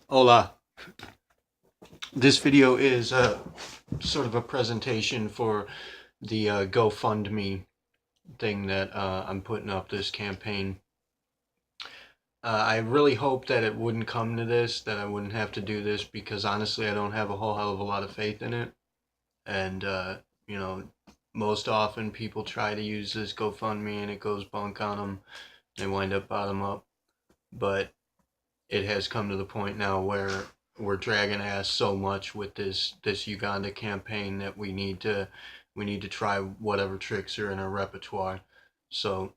Hola. This video is sort of a presentation for the GoFundMe thing that I'm putting up, this campaign. I really hope that it wouldn't come to this, that I wouldn't have to do this, because honestly, I don't have a whole hell of a lot of faith in it. And, you know, most often people try to use this GoFundMe and it goes bunk on them. They wind up bottom up. But it has come to the point now where we're dragging ass so much with this Uganda campaign that we need to try whatever tricks are in our repertoire. So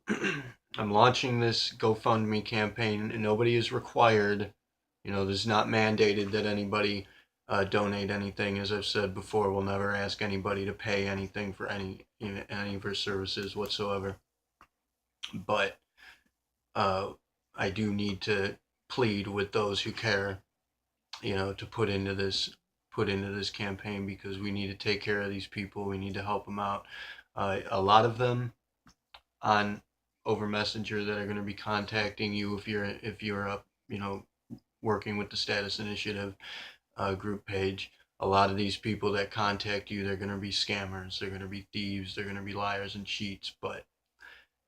I'm launching this GoFundMe campaign, and nobody is required. This is not mandated that anybody donate anything. As I've said before, we'll never ask anybody to pay anything for any of our services whatsoever. But uh, I do need to plead with those who care, to put into this campaign, because we need to take care of these people. We need to help them out. A lot of them on over Messenger that are going to be contacting you if you're up, working with the Status Initiative group page. A lot of these people that contact you, they're going to be scammers. They're going to be thieves. They're going to be liars and cheats. But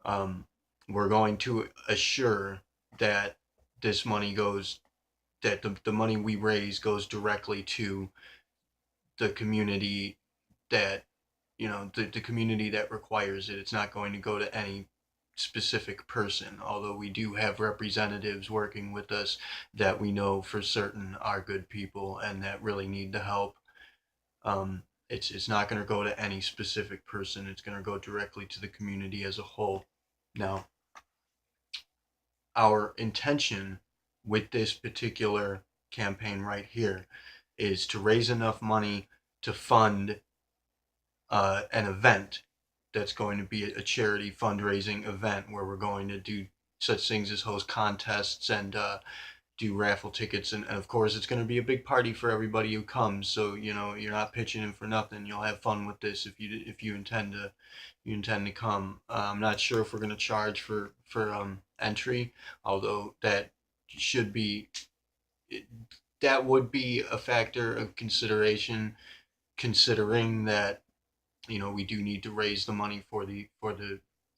um, we're going to assure that this money goes that the money we raise goes directly to the community that the community that requires it. It's not going to go to any specific person, although we do have representatives working with us that we know for certain are good people and that really need the help. It's not going to go to any specific person. It's going to go directly to the community as a whole. Now, our intention with this particular campaign right here is to raise enough money to fund an event that's going to be a charity fundraising event where we're going to do such things as host contests and do raffle tickets, and of course it's going to be a big party for everybody who comes. So you're not pitching in for nothing. You'll have fun with this if you intend to come. I'm not sure if we're going to charge for entry, although should be that would be a factor of consideration, considering that we do need to raise the money for the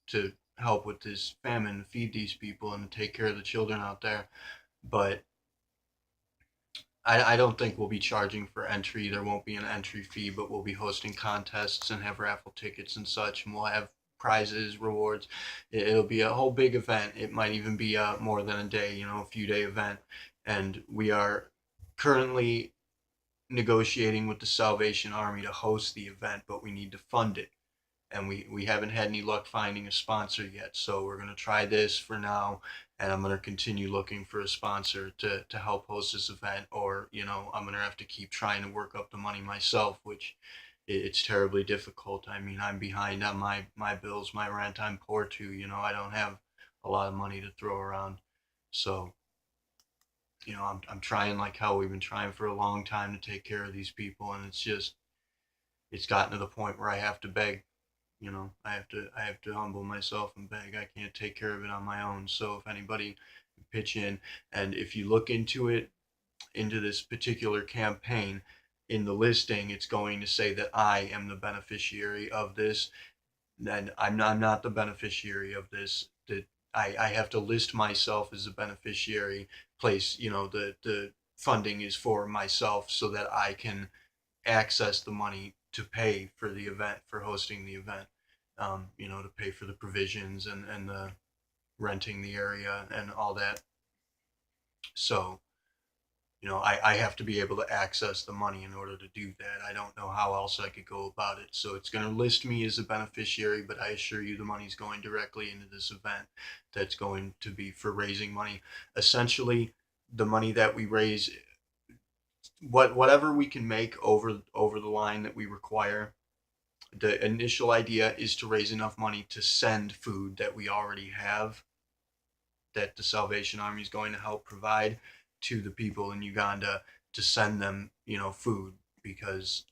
to help with this famine, feed these people, and take care of the children out there. But I don't think we'll be charging for entry. There won't be an entry fee, but we'll be hosting contests and have raffle tickets and such, and we'll have prizes, rewards. It'll be a whole big event. It might even be more than a day, a few day event. And we are currently negotiating with the Salvation Army to host the event, but we need to fund it. And we haven't had any luck finding a sponsor yet. So we're going to try this for now, and I'm going to continue looking for a sponsor to help host this event, or I'm going to have to keep trying to work up the money myself, which it's terribly difficult. I mean, I'm behind on my bills, my rent. I'm poor too. I don't have a lot of money to throw around. So I'm trying like hell. We've been trying for a long time to take care of these people, and it's gotten to the point where I have to beg. I have to humble myself and beg. I can't take care of it on my own. So if anybody pitch in, and if you look into this particular campaign, in the listing it's going to say that I am the beneficiary of this. And I'm not the beneficiary of this. That I have to list myself as a beneficiary. Place the funding is for myself so that I can access the money to pay for the event, for hosting the event, to pay for the provisions and the renting the area and all that. So, I have to be able to access the money in order to do that. I don't know how else I could go about it. So it's going to list me as a beneficiary, but I assure you the money's going directly into this event that's going to be for raising money. Essentially, the money that we raise, whatever we can make over the line that we require. The initial idea is to raise enough money to send food that we already have, that the Salvation Army is going to help provide to the people in Uganda, to send them, food, because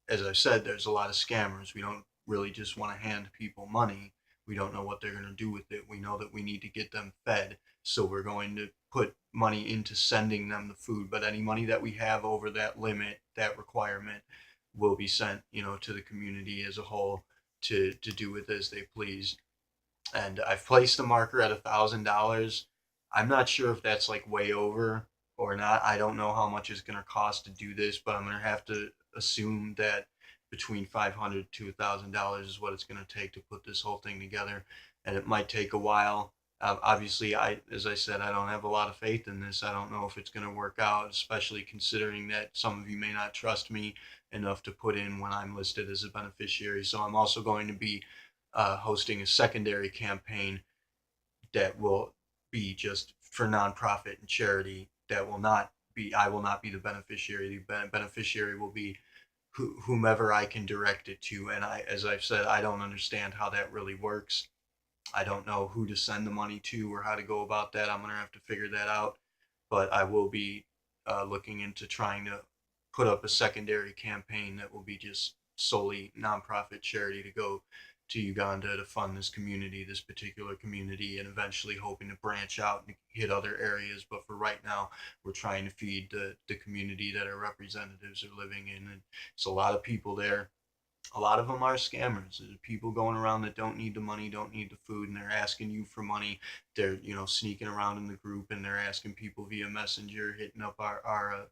as I've said, there's a lot of scammers. We don't really just want to hand people money. We don't know what they're going to do with it. We know that we need to get them fed, so we're going to put money into sending them the food, but any money that we have over that limit, that requirement, will be sent, to the community as a whole to do with as they please. And I've placed the marker at $1,000. I'm not sure if that's like way over or not. I don't know how much it's going to cost to do this, but I'm going to have to assume that between $500 to $1,000 is what it's going to take to put this whole thing together, and it might take a while. Obviously, as I said, I don't have a lot of faith in this. I don't know if it's going to work out, especially considering that some of you may not trust me enough to put in when I'm listed as a beneficiary. So I'm also going to be hosting a secondary campaign that will be just for nonprofit and charity. That will not be, I will not be the beneficiary. The beneficiary will be whomever I can direct it to. And as I've said, I don't understand how that really works. I don't know who to send the money to or how to go about that. I'm going to have to figure that out. But I will be looking into trying to put up a secondary campaign that will be just solely nonprofit charity to go to Uganda to fund this community, this particular community, and eventually hoping to branch out and hit other areas. But for right now, we're trying to feed the community that our representatives are living in. And it's a lot of people there. A lot of them are scammers. There's people going around that don't need the money, don't need the food, and they're asking you for money. They're sneaking around in the group and they're asking people via messenger, hitting up our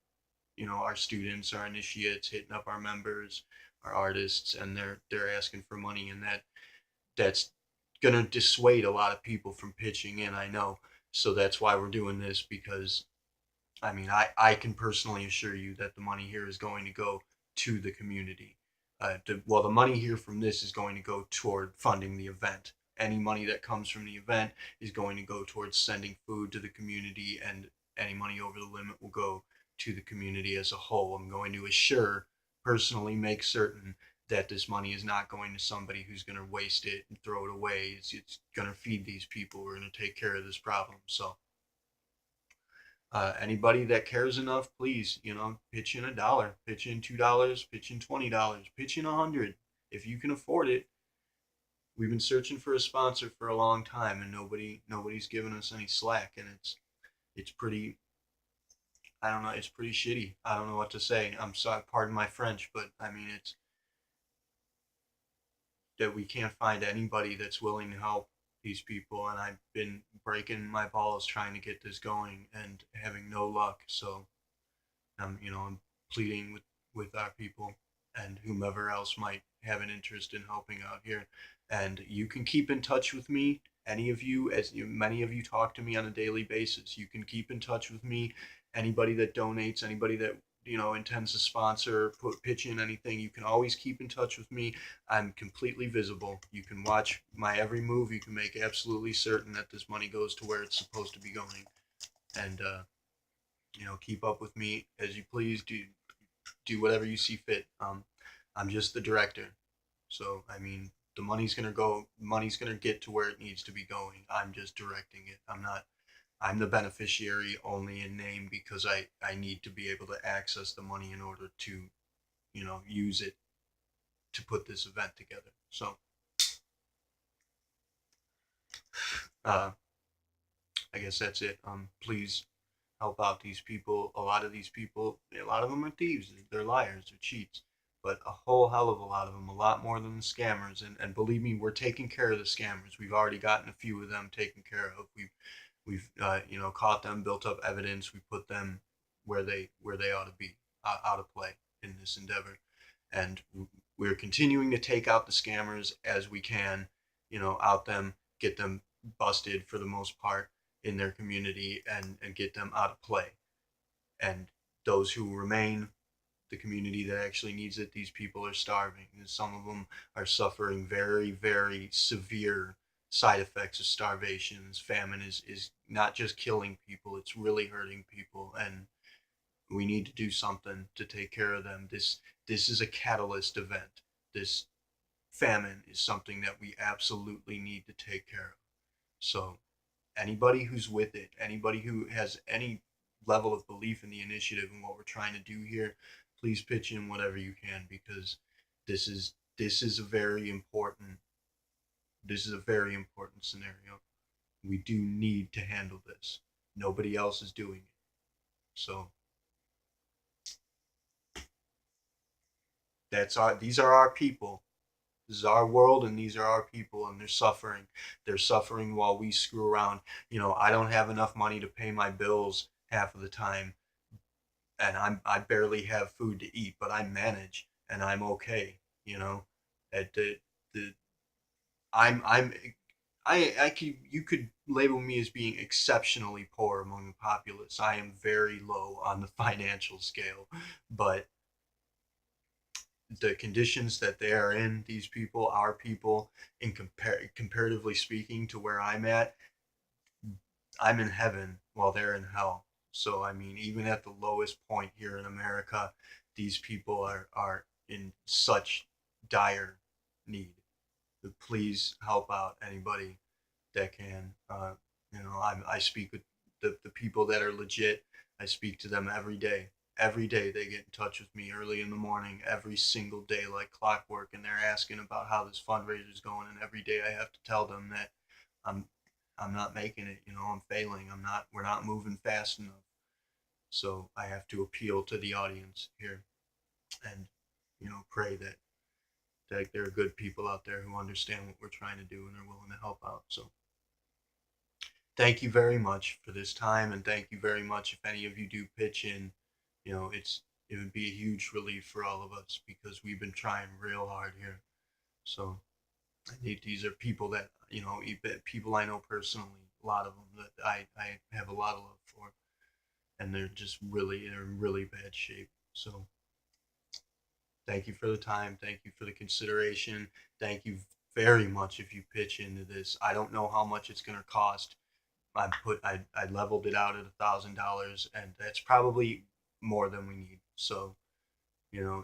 students, our initiates, hitting up our members, our artists, and they're asking for money, and that's gonna dissuade a lot of people from pitching in. I know, so that's why we're doing this, because I mean, I can personally assure you that the money here is going to go to the community. Well, the money here from this is going to go toward funding the event. Any money that comes from the event is going to go towards sending food to the community, and any money over the limit will go to the community as a whole. I'm going to personally make certain that this money is not going to somebody who's going to waste it and throw it away. It's going to feed these people. We're going to take care of this problem. So anybody that cares enough, please, pitch in $1, pitch in $2, pitch in $20, pitch in 100 if you can afford it. We've been searching for a sponsor for a long time, and nobody's given us any slack, and it's pretty. I don't know. It's pretty shitty. I don't know what to say. I'm sorry. Pardon my French, but I mean it's that we can't find anybody that's willing to help these people, and I've been breaking my balls trying to get this going and having no luck. So I'm pleading with our people and whomever else might have an interest in helping out here. And you can keep in touch with me. Any of you, many of you talk to me on a daily basis, you can keep in touch with me. Anybody that donates, anybody that intends to sponsor, pitch in anything, you can always keep in touch with me. I'm completely visible. You can watch my every move. You can make absolutely certain that this money goes to where it's supposed to be going. And keep up with me as you please. Do whatever you see fit. I'm just the director, so I mean the money's gonna go. Money's gonna get to where it needs to be going. I'm just directing it. I'm not. I'm the beneficiary only in name, because I need to be able to access the money in order to use it to put this event together. So uh, I guess that's it. Please help out these people. A lot of these people, a lot of them are thieves. They're liars. They're cheats. But a whole hell of a lot of them, a lot more than the scammers. And believe me, we're taking care of the scammers. We've already gotten a few of them taken care of. We've caught them, built up evidence. We put them where they ought to be, out of play in this endeavor. And we're continuing to take out the scammers as we can, out them, get them busted for the most part in their community, and get them out of play. And those who remain, the community that actually needs it, these people are starving. And some of them are suffering very, very severe side effects of starvation. Famine is not just killing people, it's really hurting people. And we need to do something to take care of them. This is a catalyst event. This famine is something that we absolutely need to take care of. So anybody who's with it, anybody who has any level of belief in the initiative and what we're trying to do here, please pitch in whatever you can, because this is a very important scenario. We do need to handle this. Nobody else is doing it. So these are our people. This is our world, and these are our people, and they're suffering. They're suffering while we screw around. I don't have enough money to pay my bills half of the time, and I barely have food to eat, but I manage, and I'm okay. At the I'm I could you could label me as being exceptionally poor among the populace. I am very low on the financial scale, but the conditions that they are in, these people, our people, comparatively speaking to where I'm at, I'm in heaven while they're in hell. So I mean, even at the lowest point here in America, these people are in such dire need. But please help out anybody that can. I speak with the people that are legit. I speak to them every day. Every day they get in touch with me early in the morning, every single day like clockwork, and they're asking about how this fundraiser is going. And every day I have to tell them that I'm I'm not making it. I'm failing. I'm not. We're not moving fast enough. So I have to appeal to the audience here, and pray that there are good people out there who understand what we're trying to do and are willing to help out. So thank you very much for this time, and thank you very much if any of you do pitch in. It would be a huge relief for all of us because we've been trying real hard here. So these are people that people I know personally, a lot of them that I have a lot of love for, and they're in really bad shape. So thank you for the time, thank you for the consideration, thank you very much if you pitch into this. I don't know how much it's going to cost. I leveled it out at $1,000, and that's probably more than we need. So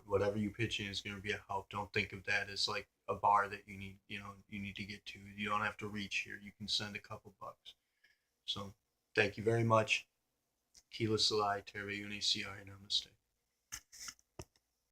whatever you pitch in is going to be a help. Don't think of that as like a bar that you need to get to. You don't have to reach here. You can send a couple bucks. So thank you very much. Kila Salai, Terve Uni, Namaste.